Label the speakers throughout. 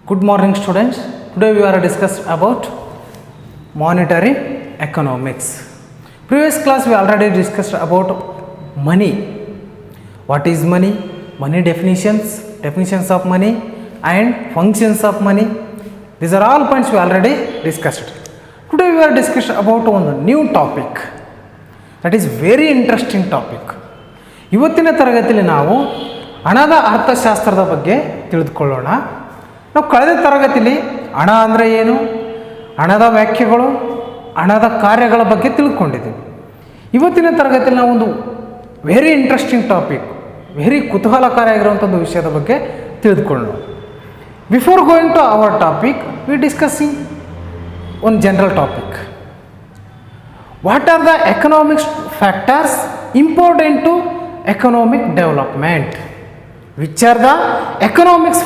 Speaker 1: Good morning, students. Today we are discussed about monetary economics. Previous class we already discussed about money. What is money? Money definitions of money and functions of money. These are all points we already discussed. Today we are discussing about one new topic. That is very interesting topic. ಇವತ್ತಿನ ತರಗತಿಯಲ್ಲಿ ನಾವು ಹಣದ ಅರ್ಥಶಾಸ್ತ್ರದ ಬಗ್ಗೆ ತಿಳಿದುಕೊಳ್ಳೋಣ. ನಾವು ಕಳೆದ ತರಗತಿಯಲ್ಲಿ ಹಣ ಅಂದರೆ ಏನು, ಹಣದ ವ್ಯಾಖ್ಯೆಗಳು, ಹಣದ ಕಾರ್ಯಗಳ ಬಗ್ಗೆ ತಿಳ್ಕೊಂಡಿದ್ದೀವಿ. ಇವತ್ತಿನ ತರಗತಿಯಲ್ಲಿ ನಾವು ಒಂದು ವೆರಿ ಇಂಟ್ರೆಸ್ಟಿಂಗ್ ಟಾಪಿಕ್, ವೆರಿ ಕುತೂಹಲಕಾರಿಯಾಗಿರುವಂಥ ಒಂದು ವಿಷಯದ ಬಗ್ಗೆ ತಿಳಿದುಕೊಳ್ಳೋಣ. Before going to our topic we discussing one general topic. What are the economics factors important to economic development? Which are the economics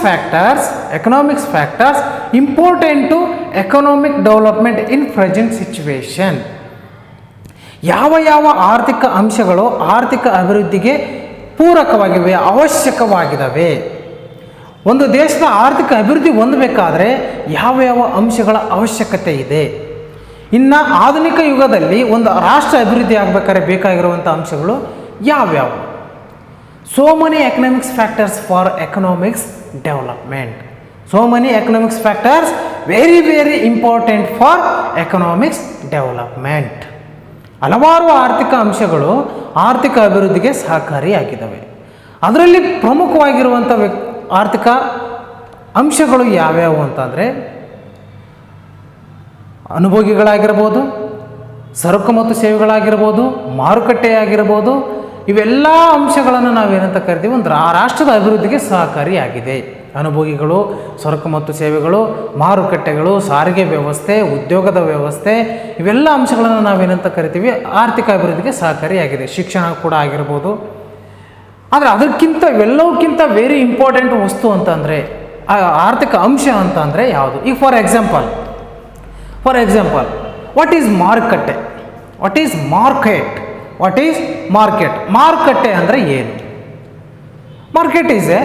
Speaker 1: factors important to economic development in present situation? ಯಾವ ಆರ್ಥಿಕ ಅಂಶಗಳು ಆರ್ಥಿಕ ಅಭಿವೃದ್ಧಿಗೆ ಪೂರಕವಾಗಿವೆ, ಅವಶ್ಯಕವಾಗಿದ್ದಾವೆ? ಒಂದು ದೇಶದ ಆರ್ಥಿಕ ಅಭಿವೃದ್ಧಿ ಹೊಂದಬೇಕಾದ್ರೆ ಯಾವ ಅಂಶಗಳ ಅವಶ್ಯಕತೆ ಇದೆ? ಇನ್ನು ಆಧುನಿಕ ಯುಗದಲ್ಲಿ ಒಂದು ರಾಷ್ಟ್ರ ಅಭಿವೃದ್ಧಿ ಆಗಬೇಕಾದ್ರೆ ಬೇಕಾಗಿರುವಂಥ ಅಂಶಗಳು ಯಾವ್ಯಾವು? So many economics factors for economics development. So many economics factors very important for economics development. ಹಲವಾರು ಆರ್ಥಿಕ ಅಂಶಗಳು ಆರ್ಥಿಕ ಅಭಿವೃದ್ಧಿಗೆ ಸಹಕಾರಿಯಾಗಿದ್ದಾವೆ. ಅದರಲ್ಲಿ ಪ್ರಮುಖವಾಗಿರುವಂಥ ಆರ್ಥಿಕ ಅಂಶಗಳು ಯಾವ್ಯಾವು ಅಂತಂದರೆ ಅನುಭೋಗಿಗಳಾಗಿರ್ಬೋದು, ಸರಕು ಮತ್ತು ಸೇವೆಗಳಾಗಿರ್ಬೋದು, ಮಾರುಕಟ್ಟೆಯಾಗಿರ್ಬೋದು. ಇವೆಲ್ಲ ಅಂಶಗಳನ್ನು ನಾವೇನಂತ ಕರಿತೀವಿ, ಒಂದು ರಾಷ್ಟ್ರದ ಅಭಿವೃದ್ಧಿಗೆ ಸಹಕಾರಿಯಾಗಿದೆ. ಅನುಭೋಗಿಗಳು, ಸರಕು ಮತ್ತು ಸೇವೆಗಳು, ಮಾರುಕಟ್ಟೆಗಳು, ಸಾರಿಗೆ ವ್ಯವಸ್ಥೆ, ಉದ್ಯೋಗದ ವ್ಯವಸ್ಥೆ, ಇವೆಲ್ಲ ಅಂಶಗಳನ್ನು ನಾವೇನಂತ ಕರಿತೀವಿ, ಆರ್ಥಿಕ ಅಭಿವೃದ್ಧಿಗೆ ಸಹಕಾರಿಯಾಗಿದೆ. ಶಿಕ್ಷಣ ಕೂಡ ಆಗಿರ್ಬೋದು. ಆದರೆ ಅದಕ್ಕಿಂತ ಇವೆಲ್ಲವಕ್ಕಿಂತ ವೆರಿ ಇಂಪಾರ್ಟೆಂಟ್ ವಸ್ತು ಅಂತಂದರೆ, ಆರ್ಥಿಕ ಅಂಶ ಅಂತಂದರೆ ಯಾವುದು? ಈಗ ಫಾರ್ ಎಕ್ಸಾಂಪಲ್ ವಾಟ್ ಈಸ್ ಮಾರುಕಟ್ಟೆ? What is market? ಮಾರುಕಟ್ಟೆ ಅಂದರೆ ಏನು? Market is a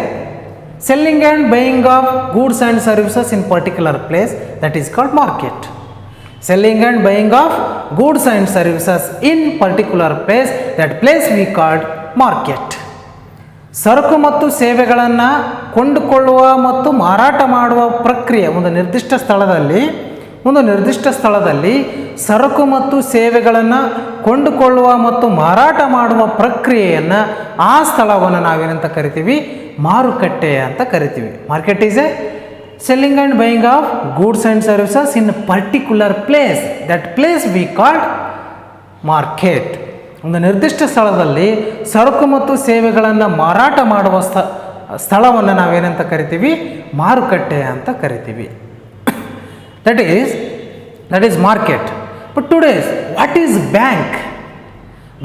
Speaker 1: selling and buying of goods and services in particular place, that is called market. Selling and buying of goods and services in particular place, that place we called market. ಸರಕು ಮತ್ತು ಸೇವೆಗಳನ್ನು ಕೊಂಡುಕೊಳ್ಳುವ ಮತ್ತು ಮಾರಾಟ ಮಾಡುವ ಪ್ರಕ್ರಿಯೆ, ಒಂದು ನಿರ್ದಿಷ್ಟ ಸ್ಥಳದಲ್ಲಿ ಸರಕು ಮತ್ತು ಸೇವೆಗಳನ್ನು ಕೊಂಡುಕೊಳ್ಳುವ ಮತ್ತು ಮಾರಾಟ ಮಾಡುವ ಪ್ರಕ್ರಿಯೆಯನ್ನು, ಆ ಸ್ಥಳವನ್ನು ನಾವೇನಂತ ಕರಿತೀವಿ? ಮಾರುಕಟ್ಟೆ ಅಂತ ಕರಿತೀವಿ. Market is a selling and buying of goods and services in particular place, that place we called market. ಒಂದು ನಿರ್ದಿಷ್ಟ ಸ್ಥಳದಲ್ಲಿ ಸರಕು ಮತ್ತು ಸೇವೆಗಳನ್ನು ಮಾರಾಟ ಮಾಡುವ ಸ್ಥಳವನ್ನು ನಾವೇನಂತ ಕರಿತೀವಿ? ಮಾರುಕಟ್ಟೆ ಅಂತ ಕರಿತೀವಿ. That is market. But today, what is bank?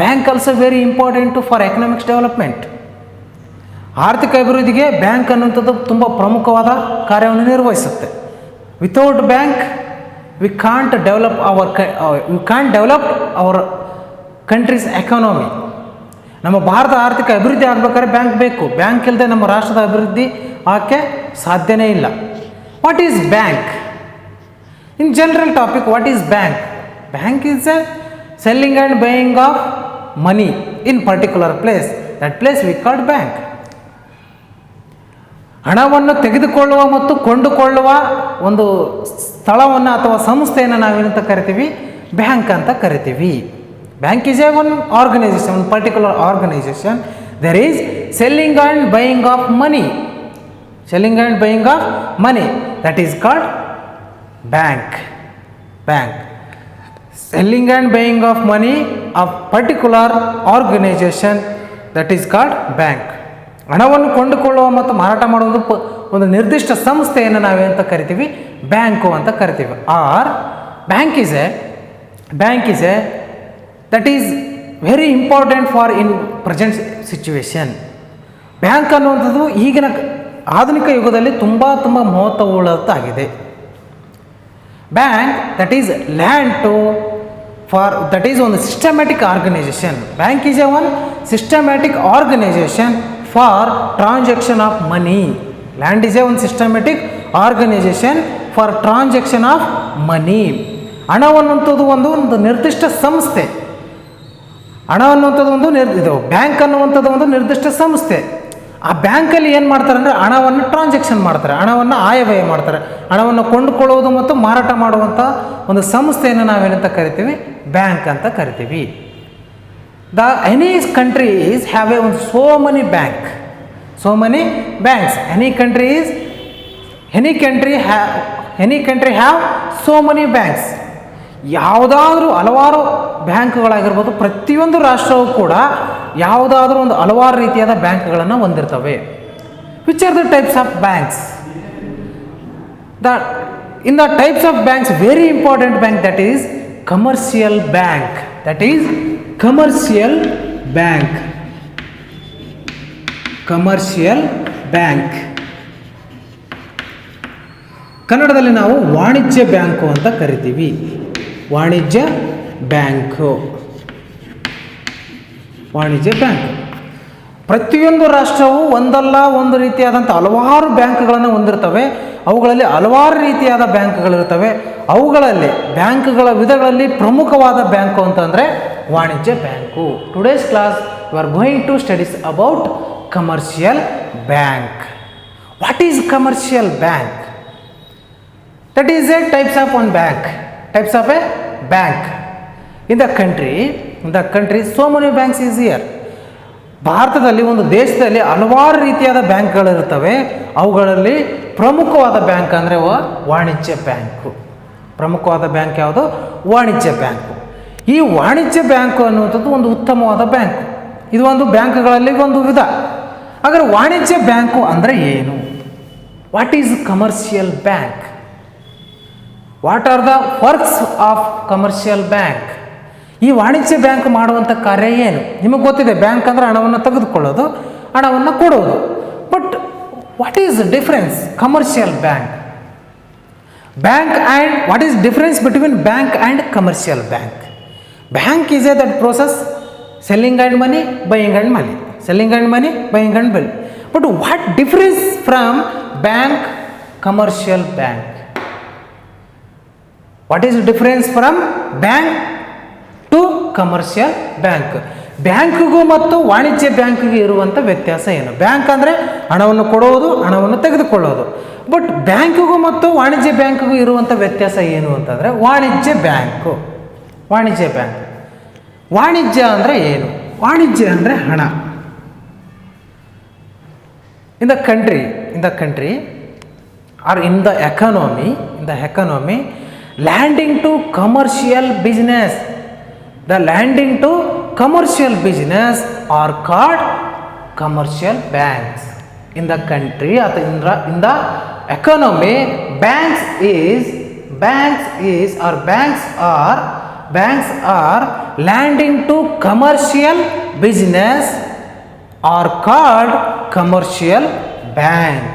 Speaker 1: Bank also very important for economics development. ಆರ್ಥಿಕ ಅಭಿವೃದ್ಧಿಗೆ ಬ್ಯಾಂಕ್ ಅನ್ನುವಂಥದ್ದು ತುಂಬ ಪ್ರಮುಖವಾದ ಕಾರ್ಯವನ್ನು ನಿರ್ವಹಿಸುತ್ತೆ. Without bank we can't develop our country's economy. ನಮ್ಮ ಭಾರತ ಆರ್ಥಿಕ ಅಭಿವೃದ್ಧಿ ಆಗಬೇಕಾದ್ರೆ ಬ್ಯಾಂಕ್ ಬೇಕು. ಬ್ಯಾಂಕ್ ಇಲ್ಲದೆ ನಮ್ಮ ರಾಷ್ಟ್ರದ ಅಭಿವೃದ್ಧಿ ಆಗಕ್ಕೆ ಸಾಧ್ಯನೇ ಇಲ್ಲ. What is bank? In general topic, what is bank? Bank is a selling and buying of money in particular place. That place we called bank. ಹಣವನ್ನು ತೆಗೆದುಕೊಳ್ಳುವ ಮತ್ತು ಕೊಂಡುಕೊಳ್ಳುವ ಒಂದು ಸ್ಥಳವನ್ನು ಅಥವಾ ಸಂಸ್ಥೆಯನ್ನು ನಾವೇನಂತ ಕರಿತೀವಿ? ಬ್ಯಾಂಕ್ ಅಂತ ಕರಿತೀವಿ. Bank is a one organization, one particular organization. There is selling and buying of money. That is called bank. Selling and buying of money of particular organization, that is called bank. ಹಣವನ್ನು ಕೊಂಡುಕೊಳ್ಳುವ ಮತ್ತು ಮಾರಾಟ ಮಾಡುವುದು ಒಂದು ನಿರ್ದಿಷ್ಟ ಸಂಸ್ಥೆಯನ್ನು ನಾವೇಂತ ಕರಿತೀವಿ? Bank ಅಂತ ಕರಿತೀವಿ. Or bank is a that is very important for in present situation. Bank ಅನ್ನುವಂಥದ್ದು ಈಗಿನ ಆಧುನಿಕ ಯುಗದಲ್ಲಿ ತುಂಬ ಮಹತ್ವವುಳ್ಳದ್ದಾಗಿದೆ. Bank, that is one systematic organization. Bank is a one systematic organization for transaction of money. Land is a one systematic organisation for transaction of money. ಹಣವನ್ನುವಂಥದ್ದು ಒಂದು ನಿರ್ದಿಷ್ಟ ಸಂಸ್ಥೆ. ಹಣವನ್ನುವಂಥದ್ದು ಇದು ಬ್ಯಾಂಕ್ ಅನ್ನುವಂಥದ್ದು ಒಂದು ನಿರ್ದಿಷ್ಟ ಸಂಸ್ಥೆ. ಆ ಬ್ಯಾಂಕಲ್ಲಿ ಏನು ಮಾಡ್ತಾರೆ ಅಂದರೆ ಹಣವನ್ನು ಟ್ರಾನ್ಸಾಕ್ಷನ್ ಮಾಡ್ತಾರೆ, ಹಣವನ್ನು ಆಯವ್ಯಯ ಮಾಡ್ತಾರೆ. ಹಣವನ್ನು ಕೊಂಡುಕೊಳ್ಳುವುದು ಮತ್ತು ಮಾರಾಟ ಮಾಡುವಂಥ ಒಂದು ಸಂಸ್ಥೆಯನ್ನು ನಾವೇನಂತ ಕರಿತೀವಿ, ಬ್ಯಾಂಕ್ ಅಂತ ಕರಿತೀವಿ. Any countries have so many banks. Any country have so many banks. ಯಾವುದಾದ್ರೂ ಹಲವಾರು ಬ್ಯಾಂಕ್ಗಳಾಗಿರ್ಬೋದು. ಪ್ರತಿಯೊಂದು ರಾಷ್ಟ್ರವೂ ಕೂಡ ಯಾವುದಾದ್ರೂ ಒಂದು ಹಲವಾರು ರೀತಿಯಾದ ಬ್ಯಾಂಕ್ಗಳನ್ನು ಹೊಂದಿರ್ತವೆ. Which are the types of banks? In the types of banks, very important bank, that is commercial bank. Commercial bank. ಕನ್ನಡದಲ್ಲಿ ನಾವು ವಾಣಿಜ್ಯ ಬ್ಯಾಂಕು ಅಂತ ಕರಿತೀವಿ. ವಾಣಿಜ್ಯ ಬ್ಯಾಂಕ್. ಪ್ರತಿಯೊಂದು ರಾಷ್ಟ್ರವು ಒಂದಲ್ಲ ಒಂದು ರೀತಿಯಾದಂಥ ಹಲವಾರು ಬ್ಯಾಂಕ್ಗಳನ್ನು ಹೊಂದಿರ್ತವೆ. ಅವುಗಳಲ್ಲಿ ಹಲವಾರು ರೀತಿಯಾದ ಬ್ಯಾಂಕ್ಗಳಿರ್ತವೆ. ಅವುಗಳಲ್ಲಿ ಬ್ಯಾಂಕ್ಗಳ ವಿಧಗಳಲ್ಲಿ ಪ್ರಮುಖವಾದ ಬ್ಯಾಂಕು ಅಂತಂದರೆ ವಾಣಿಜ್ಯ bank. Today's class we are going to studies about commercial bank. What is commercial bank? That is a types of a bank. In the country so many banks is here. ಭಾರತದಲ್ಲಿ ಒಂದು ದೇಶದಲ್ಲಿ ಹಲವಾರು ರೀತಿಯಾದ ಬ್ಯಾಂಕ್ಗಳಿರ್ತವೆ. ಅವುಗಳಲ್ಲಿ ಪ್ರಮುಖವಾದ bank ಅಂದರೆ ವಾಣಿಜ್ಯ bank. ಪ್ರಮುಖವಾದ ಬ್ಯಾಂಕ್ ಯಾವುದು? ವಾಣಿಜ್ಯ ಬ್ಯಾಂಕು. ಈ ವಾಣಿಜ್ಯ ಬ್ಯಾಂಕು ಅನ್ನುವಂಥದ್ದು ಒಂದು ಉತ್ತಮವಾದ ಬ್ಯಾಂಕು. ಇದು ಒಂದು ಬ್ಯಾಂಕ್ಗಳಲ್ಲಿ ಒಂದು ವಿಧ. ಹಾಗಾದರೆ ವಾಣಿಜ್ಯ ಬ್ಯಾಂಕು ಅಂದರೆ ಏನು? What is commercial bank? What are the works of commercial bank? ಈ ವಾಣಿಜ್ಯ ಬ್ಯಾಂಕ್ ಮಾಡುವಂಥ ಕಾರ್ಯ ಏನು? ನಿಮಗೆ ಗೊತ್ತಿದೆ, ಬ್ಯಾಂಕ್ ಅಂದರೆ ಹಣವನ್ನು ತೆಗೆದುಕೊಳ್ಳೋದು, ಹಣವನ್ನು ಕೊಡೋದು. But what is the difference? Commercial bank and what is difference between bank and commercial bank? Bank is a that process selling and money, buying and money, selling and money, buying and bill. But what difference from bank, commercial bank? What is difference from bank to commercial bank? ಬ್ಯಾಂಕ್ಗೂ ಮತ್ತು ವಾಣಿಜ್ಯ ಬ್ಯಾಂಕ್ಗೆ ಇರುವಂಥ ವ್ಯತ್ಯಾಸ ಏನು? Bank ಅಂದರೆ ಹಣವನ್ನು ಕೊಡುವುದು, ಹಣವನ್ನು ತೆಗೆದುಕೊಳ್ಳೋದು. ಬಟ್ ಬ್ಯಾಂಕ್ಗೂ ಮತ್ತು ವಾಣಿಜ್ಯ ಬ್ಯಾಂಕ್ಗೂ ಇರುವಂಥ ವ್ಯತ್ಯಾಸ ಏನು ಅಂತಂದರೆ ವಾಣಿಜ್ಯ ಬ್ಯಾಂಕ್. ವಾಣಿಜ್ಯ ಅಂದರೆ ಏನು? ವಾಣಿಜ್ಯ ಅಂದರೆ ಹಣ. In the country or in the economy, landing to commercial business. The landing to commercial business are called commercial banks. In the country or in the economy, banks are landing to commercial business are called commercial bank.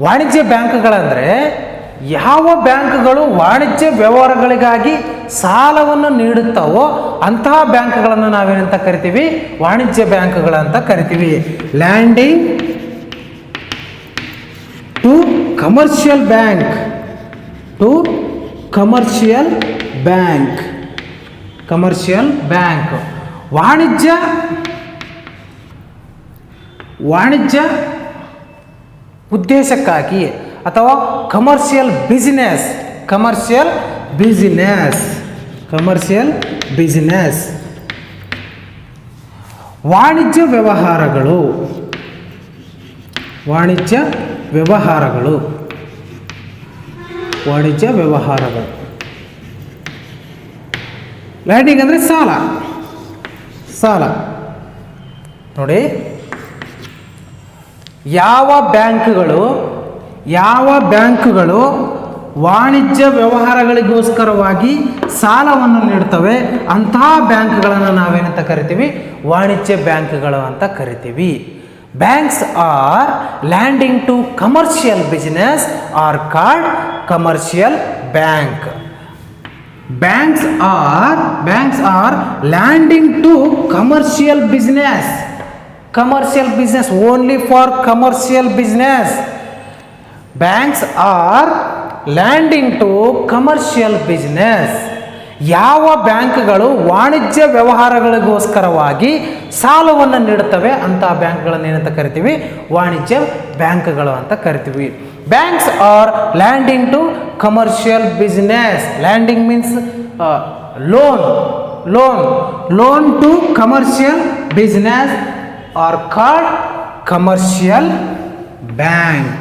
Speaker 1: ವಾಣಿಜ್ಯ ಬ್ಯಾಂಕ್ಗಳಂದರೆ ಯಾವ ಬ್ಯಾಂಕ್ಗಳು ವಾಣಿಜ್ಯ ವ್ಯವಹಾರಗಳಿಗಾಗಿ ಸಾಲವನ್ನು ನೀಡುತ್ತವೋ ಅಂತಹ ಬ್ಯಾಂಕ್ಗಳನ್ನು ನಾವೇನಂತ ಕರಿತೀವಿ? ವಾಣಿಜ್ಯ ಬ್ಯಾಂಕ್ಗಳಂತ ಕರಿತೀವಿ. Landing to commercial bank, commercial bank. ವಾಣಿಜ್ಯ ಉದ್ದೇಶಕ್ಕಾಗಿ ಅಥವಾ ಕಮರ್ಷಿಯಲ್ ಬಿಸಿನೆಸ್. ವಾಣಿಜ್ಯ ವ್ಯವಹಾರಗಳು ಲ್ಯಾಂಡಿಂಗ್ ಅಂದರೆ ಸಾಲ. ನೋಡಿ, ಯಾವ ಬ್ಯಾಂಕ್ಗಳು ವಾಣಿಜ್ಯ ವ್ಯವಹಾರಗಳಿಗೋಸ್ಕರವಾಗಿ ಸಾಲವನ್ನು ನೀಡ್ತವೆ ಅಂತಹ ಬ್ಯಾಂಕ್ಗಳನ್ನು ನಾವೇನಂತ ಕರಿತೀವಿ? ವಾಣಿಜ್ಯ ಬ್ಯಾಂಕ್ಗಳು ಅಂತ ಕರಿತೀವಿ. Banks are landing to commercial business are called commercial bank. Banks are landing to commercial business Commercial business, only for commercial business. Banks are lending to commercial business. ಯಾವ ಬ್ಯಾಂಕ್ಗಳು ವಾಣಿಜ್ಯ ವ್ಯವಹಾರಗಳಿಗೋಸ್ಕರವಾಗಿ ಸಾಲವನ್ನು ನೀಡುತ್ತವೆ ಅಂತಹ ಬ್ಯಾಂಕ್ಗಳನ್ನು ಏನಂತ ಕರಿತೀವಿ? ವಾಣಿಜ್ಯ ಬ್ಯಾಂಕ್ಗಳು ಅಂತ ಕರಿತೀವಿ. Banks are landing to commercial business. Landing means loan to commercial business are called commercial bank.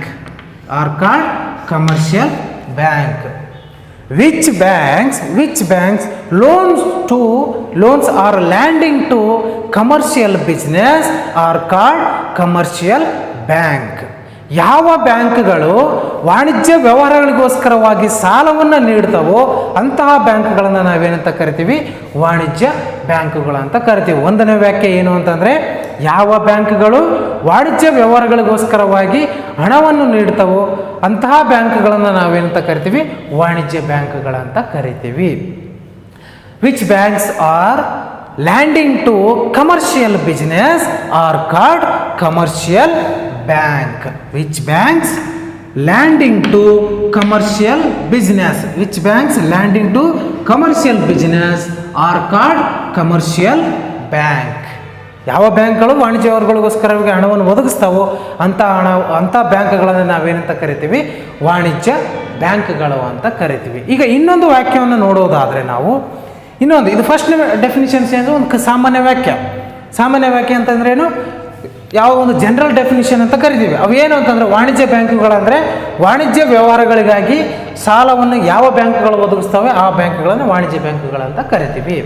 Speaker 1: Which banks loans are lending to commercial business are called commercial bank. ಯಾವ ಬ್ಯಾಂಕ್ಗಳು ವಾಣಿಜ್ಯ ವ್ಯವಹಾರಗಳಿಗೋಸ್ಕರವಾಗಿ ಸಾಲವನ್ನು ನೀಡ್ತವೋ ಅಂತಹ ಬ್ಯಾಂಕ್ಗಳನ್ನು ನಾವೇನಂತ ಕರಿತೀವಿ? ವಾಣಿಜ್ಯ ಬ್ಯಾಂಕುಗಳು ಅಂತ ಕರಿತೀವಿ. ಒಂದನೇ ವ್ಯಾಖ್ಯೆ ಏನು ಅಂತಂದರೆ, ಯಾವ ಬ್ಯಾಂಕ್ಗಳು ವಾಣಿಜ್ಯ ವ್ಯವಹಾರಗಳಿಗೋಸ್ಕರವಾಗಿ ಹಣವನ್ನು ನೀಡ್ತವೋ ಅಂತಹ ಬ್ಯಾಂಕ್ಗಳನ್ನು ನಾವೇನಂತ ಕರಿತೀವಿ? ವಾಣಿಜ್ಯ ಬ್ಯಾಂಕ್ಗಳಂತ ಕರಿತೀವಿ. Which banks are landing to commercial business are called commercial bank. Which banks lending to commercial business? Which banks lending to commercial business are called commercial bank. ಯಾವ ಬ್ಯಾಂಕ್ಗಳು ವಾಣಿಜ್ಯ ವ್ಯವಹಾರಗಳಿಗೋಸ್ಕರ ಹಣವನ್ನು ಒದಗಿಸ್ತಾವೋ ಅಂಥ ಬ್ಯಾಂಕ್ಗಳನ್ನು ನಾವೇನಂತ ಕರಿತೀವಿ? ವಾಣಿಜ್ಯ ಬ್ಯಾಂಕ್ಗಳು ಅಂತ ಕರಿತೀವಿ. ಈಗ ಇನ್ನೊಂದು ವಾಕ್ಯವನ್ನು ನೋಡೋದಾದರೆ ನಾವು ಇದು ಫಸ್ಟ್ ಡೆಫಿನಿಷನ್ಸ್ ಏನು? ಒಂದು ಸಾಮಾನ್ಯ ವಾಕ್ಯ ಅಂತಂದ್ರೇನು? ಯಾವ ಒಂದು ಜನರಲ್ ಡೆಫಿನಿಷನ್ ಅಂತ ಕರಿತೀವಿ. ಅವೇನು ಅಂತಂದರೆ, ವಾಣಿಜ್ಯ ಬ್ಯಾಂಕುಗಳಂದರೆ ವಾಣಿಜ್ಯ ವ್ಯವಹಾರಗಳಿಗಾಗಿ ಸಾಲವನ್ನು ಯಾವ ಬ್ಯಾಂಕ್ಗಳು ಒದಗಿಸ್ತವೆ ಆ ಬ್ಯಾಂಕ್ಗಳನ್ನು ವಾಣಿಜ್ಯ ಬ್ಯಾಂಕುಗಳಂತ ಕರಿತೀವಿ.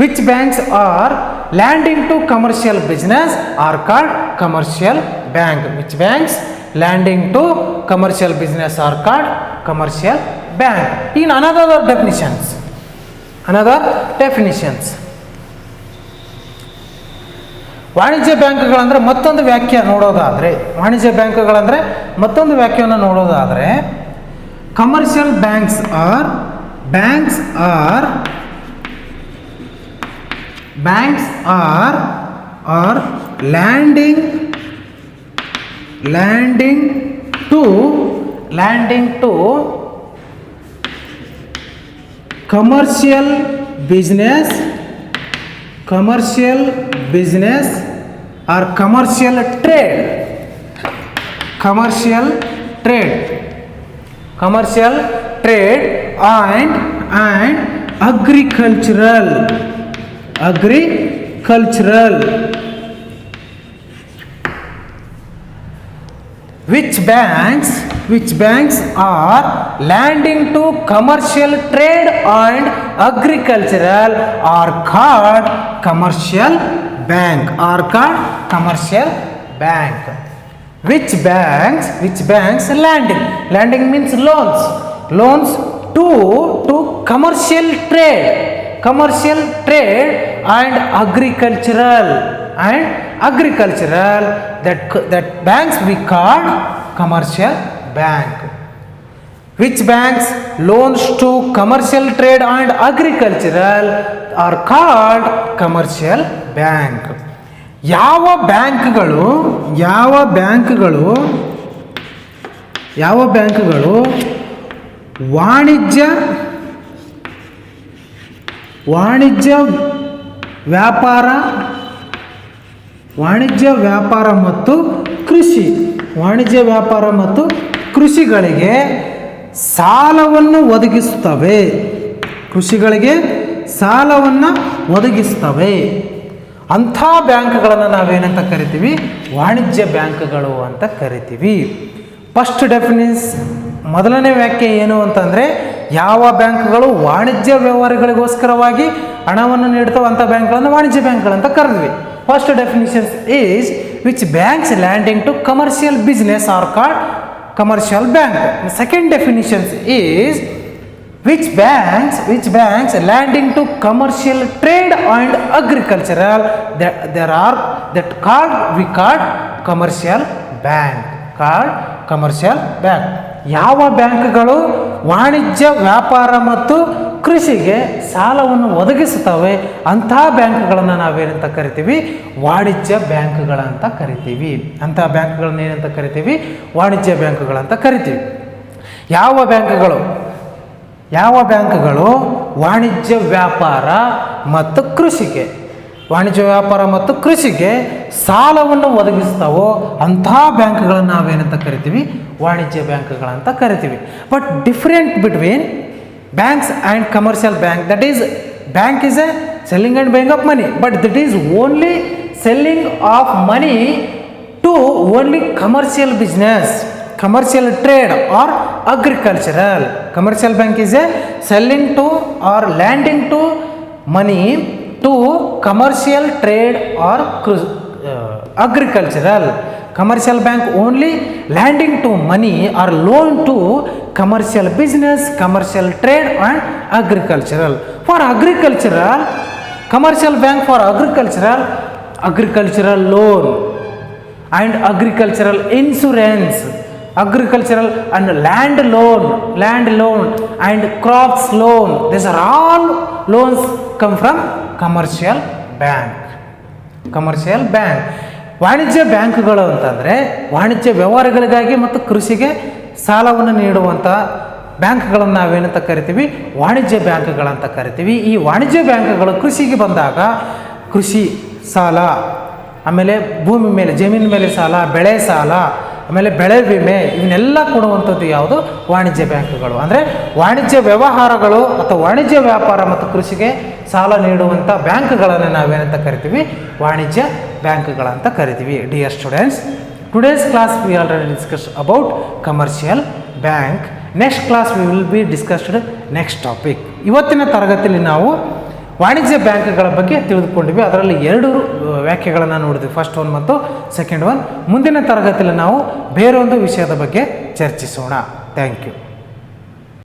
Speaker 1: Which banks are landing to commercial business are called commercial bank. Which banks landing to commercial business are called commercial bank. In another definitions. ವಾಣಿಜ್ಯ ಬ್ಯಾಂಕ್ಗಳಂದರೆ ಮತ್ತೊಂದು ವ್ಯಾಖ್ಯೆ ನೋಡೋದಾದರೆ, commercial banks are landing to commercial business or commercial trade and agricultural. Which banks are lending to commercial trade and agricultural are called commercial bank. Which banks lending means loans to commercial trade and agricultural that banks we call commercial bank. Which banks loans to commercial trade and agricultural are called commercial bank. ಯಾವ ಬ್ಯಾಂಕ್ಗಳು ವಾಣಿಜ್ಯ ವ್ಯಾಪಾರ ಮತ್ತು ಕೃಷಿಗಳಿಗೆ ಸಾಲವನ್ನು ಒದಗಿಸುತ್ತವೆ ಅಂಥ ಬ್ಯಾಂಕ್ಗಳನ್ನು ನಾವೇನಂತ ಕರಿತೀವಿ? ವಾಣಿಜ್ಯ ಬ್ಯಾಂಕ್ಗಳು ಅಂತ ಕರಿತೀವಿ. ಫಸ್ಟ್ ಮೊದಲನೇ ವ್ಯಾಖ್ಯೆ ಏನು ಅಂತಂದರೆ, ಯಾವ ಬ್ಯಾಂಕ್ಗಳು ವಾಣಿಜ್ಯ ವ್ಯವಹಾರಗಳಿಗೋಸ್ಕರವಾಗಿ ಹಣವನ್ನು ನೀಡ್ತಾವೆ ಅಂಥ ಬ್ಯಾಂಕ್ಗಳನ್ನು ವಾಣಿಜ್ಯ ಬ್ಯಾಂಕ್ಗಳಂತ ಕರೆದ್ವಿ. First definitions is which banks landing to commercial business are called commercial bank. The second definition is which banks lending to commercial trade and agricultural that we called commercial bank. ಯಾವ ಬ್ಯಾಂಕ್ಗಳು ವಾಣಿಜ್ಯ ವ್ಯಾಪಾರ ಮತ್ತು ಕೃಷಿಗೆ ಸಾಲವನ್ನು ಒದಗಿಸುತ್ತವೆ ಅಂತಹ ಬ್ಯಾಂಕ್ಗಳನ್ನು ನಾವೇನಂತ ಕರಿತೀವಿ, ವಾಣಿಜ್ಯ ಬ್ಯಾಂಕ್ಗಳಂತ ಕರಿತೀವಿ. ಅಂತಹ ಬ್ಯಾಂಕ್ಗಳನ್ನ ಏನಂತ ಕರಿತೀವಿ, ವಾಣಿಜ್ಯ ಬ್ಯಾಂಕ್ಗಳಂತ ಕರಿತೀವಿ. ಯಾವ ಬ್ಯಾಂಕ್ಗಳು ವಾಣಿಜ್ಯ ವ್ಯಾಪಾರ ಮತ್ತು ಕೃಷಿಗೆ ಸಾಲವನ್ನು ಒದಗಿಸ್ತಾವೋ ಅಂತಹ ಬ್ಯಾಂಕ್ಗಳನ್ನು ನಾವೇನಂತ ಕರಿತೀವಿ, ವಾಣಿಜ್ಯ ಬ್ಯಾಂಕ್ಗಳಂತ ಕರಿತೀವಿ. But different between banks and commercial bank, that is bank is a selling and buying of money, but that is only selling of money to only commercial business, commercial trade or agricultural. Commercial bank is a selling to or lending to money to commercial trade or agricultural. Commercial bank only lending to money or loan to commercial business, commercial trade and agricultural. For agricultural, commercial bank for agricultural loan and agricultural insurance, agricultural and land loan and crops loan. These are all loans come from commercial bank. ವಾಣಿಜ್ಯ ಬ್ಯಾಂಕ್ಗಳು ಅಂತಂದರೆ ವಾಣಿಜ್ಯ ವ್ಯವಹಾರಗಳಿಗಾಗಿ ಮತ್ತು ಕೃಷಿಗೆ ಸಾಲವನ್ನು ನೀಡುವಂಥ ಬ್ಯಾಂಕ್ಗಳನ್ನು ನಾವೇನಂತ ಕರಿತೀವಿ, ವಾಣಿಜ್ಯ ಬ್ಯಾಂಕ್ಗಳಂತ ಕರಿತೀವಿ. ಈ ವಾಣಿಜ್ಯ ಬ್ಯಾಂಕ್ಗಳು ಕೃಷಿಗೆ ಬಂದಾಗ ಕೃಷಿ ಸಾಲ, ಆಮೇಲೆ ಭೂಮಿ ಮೇಲೆ ಜಮೀನು ಮೇಲೆ ಸಾಲ, ಬೆಳೆ ಸಾಲ, ಆಮೇಲೆ ಬೆಳೆ ವಿಮೆ, ಇವನ್ನೆಲ್ಲ ಕೊಡುವಂಥದ್ದು ಯಾವುದು, ವಾಣಿಜ್ಯ ಬ್ಯಾಂಕ್ಗಳು. ಅಂದರೆ ವಾಣಿಜ್ಯ ವ್ಯವಹಾರಗಳು ಅಥವಾ ವಾಣಿಜ್ಯ ವ್ಯಾಪಾರ ಮತ್ತು ಕೃಷಿಗೆ ಸಾಲ ನೀಡುವಂಥ ಬ್ಯಾಂಕ್ಗಳನ್ನು ನಾವೇನಂತ ಕರಿತೀವಿ, ವಾಣಿಜ್ಯ ಬ್ಯಾಂಕ್ಗಳಂತ ಕರಿತೀವಿ. Dear students, today's class we already discuss about commercial bank. Next class we will be discussed next topic. ಇವತ್ತಿನ ತರಗತಿಯಲ್ಲಿ ನಾವು ವಾಣಿಜ್ಯ ಬ್ಯಾಂಕ್ಗಳ ಬಗ್ಗೆ ತಿಳಿದುಕೊಂಡಿವಿ. ಅದರಲ್ಲಿ 2 ವ್ಯಾಖ್ಯೆಗಳನ್ನು ನೋಡಿದ್ವಿ, ಫಸ್ಟ್ ಒನ್ ಮತ್ತು ಸೆಕೆಂಡ್ ಒನ್. ಮುಂದಿನ ತರಗತಿಯಲ್ಲಿ ನಾವು ಬೇರೊಂದು ವಿಷಯದ ಬಗ್ಗೆ ಚರ್ಚಿಸೋಣ. Thank you.